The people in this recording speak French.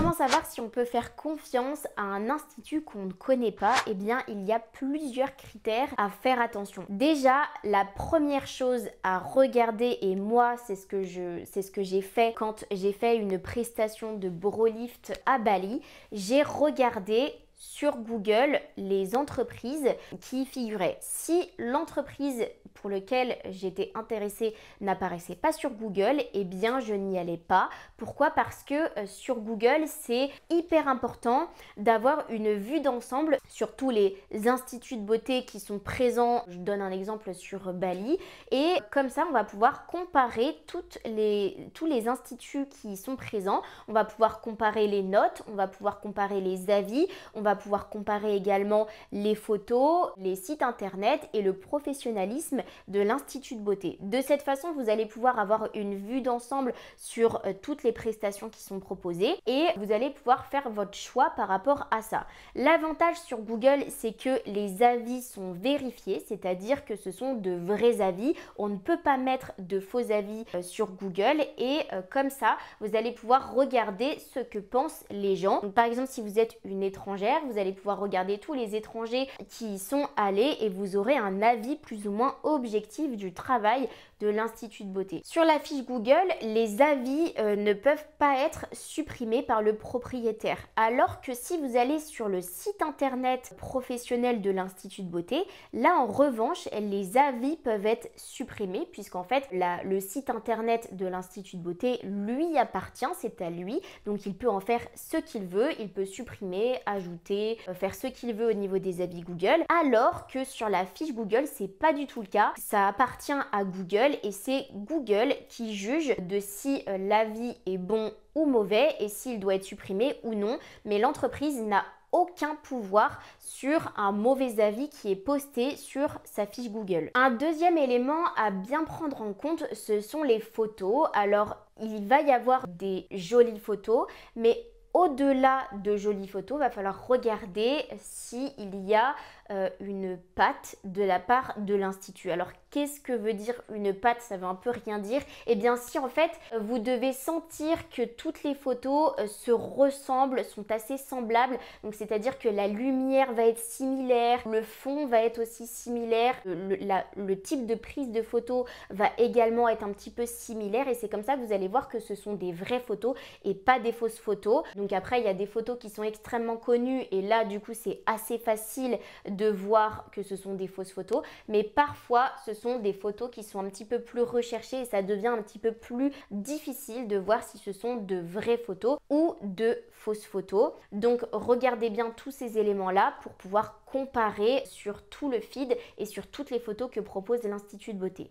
Comment savoir si on peut faire confiance à un institut qu'on ne connaît pas? Eh bien, il y a plusieurs critères à faire attention. Déjà, la première chose à regarder, et moi, c'est ce que j'ai fait quand j'ai fait une prestation de Brolift à Bali. J'ai regardé sur Google les entreprises qui y figuraient. Si l'entreprise pour laquelle j'étais intéressée n'apparaissait pas sur Google, eh bien je n'y allais pas. Pourquoi? Parce que sur Google, c'est hyper important d'avoir une vue d'ensemble sur tous les instituts de beauté qui sont présents. Je donne un exemple sur Bali, et comme ça on va pouvoir comparer tous les instituts qui sont présents. On va pouvoir comparer les notes, on va pouvoir comparer les avis, on va pouvoir comparer également les photos, les sites internet et le professionnalisme de l'institut de beauté. De cette façon, vous allez pouvoir avoir une vue d'ensemble sur toutes les prestations qui sont proposées, et vous allez pouvoir faire votre choix par rapport à ça. L'avantage sur Google, c'est que les avis sont vérifiés, c'est-à-dire que ce sont de vrais avis. On ne peut pas mettre de faux avis sur Google, et comme ça, vous allez pouvoir regarder ce que pensent les gens. Donc, par exemple, si vous êtes une étrangère, vous allez pouvoir regarder tous les étrangers qui y sont allés et vous aurez un avis plus ou moins objectif du travail de l'Institut de beauté. Sur la fiche Google, les avis ne peuvent pas être supprimés par le propriétaire. Alors que si vous allez sur le site internet professionnel de l'Institut de beauté, là en revanche, les avis peuvent être supprimés, puisqu'en fait, le site internet de l'Institut de beauté lui appartient, c'est à lui. Donc il peut en faire ce qu'il veut, il peut supprimer, ajouter, faire ce qu'il veut au niveau des avis Google. Alors que sur la fiche Google, c'est pas du tout le cas. Ça appartient à Google, et c'est Google qui juge de si l'avis est bon ou mauvais et s'il doit être supprimé ou non. Mais l'entreprise n'a aucun pouvoir sur un mauvais avis qui est posté sur sa fiche Google. Un deuxième élément à bien prendre en compte, ce sont les photos. Alors, il va y avoir des jolies photos, mais au-delà de jolies photos, il va falloir regarder s'il y a une patte de la part de l'institut. Alors, qu'est-ce que veut dire une patte? Ça veut un peu rien dire. Eh bien, si en fait, vous devez sentir que toutes les photos se ressemblent, sont assez semblables, donc c'est-à-dire que la lumière va être similaire, le fond va être aussi similaire, le type de prise de photo va également être un petit peu similaire, et c'est comme ça que vous allez voir que ce sont des vraies photos et pas des fausses photos. Donc après, il y a des photos qui sont extrêmement connues, et là, du coup, c'est assez facile de voir que ce sont des fausses photos, mais parfois ce sont des photos qui sont un petit peu plus recherchées, et ça devient un petit peu plus difficile de voir si ce sont de vraies photos ou de fausses photos. Donc regardez bien tous ces éléments là pour pouvoir comparer sur tout le feed et sur toutes les photos que propose l'Institut de beauté.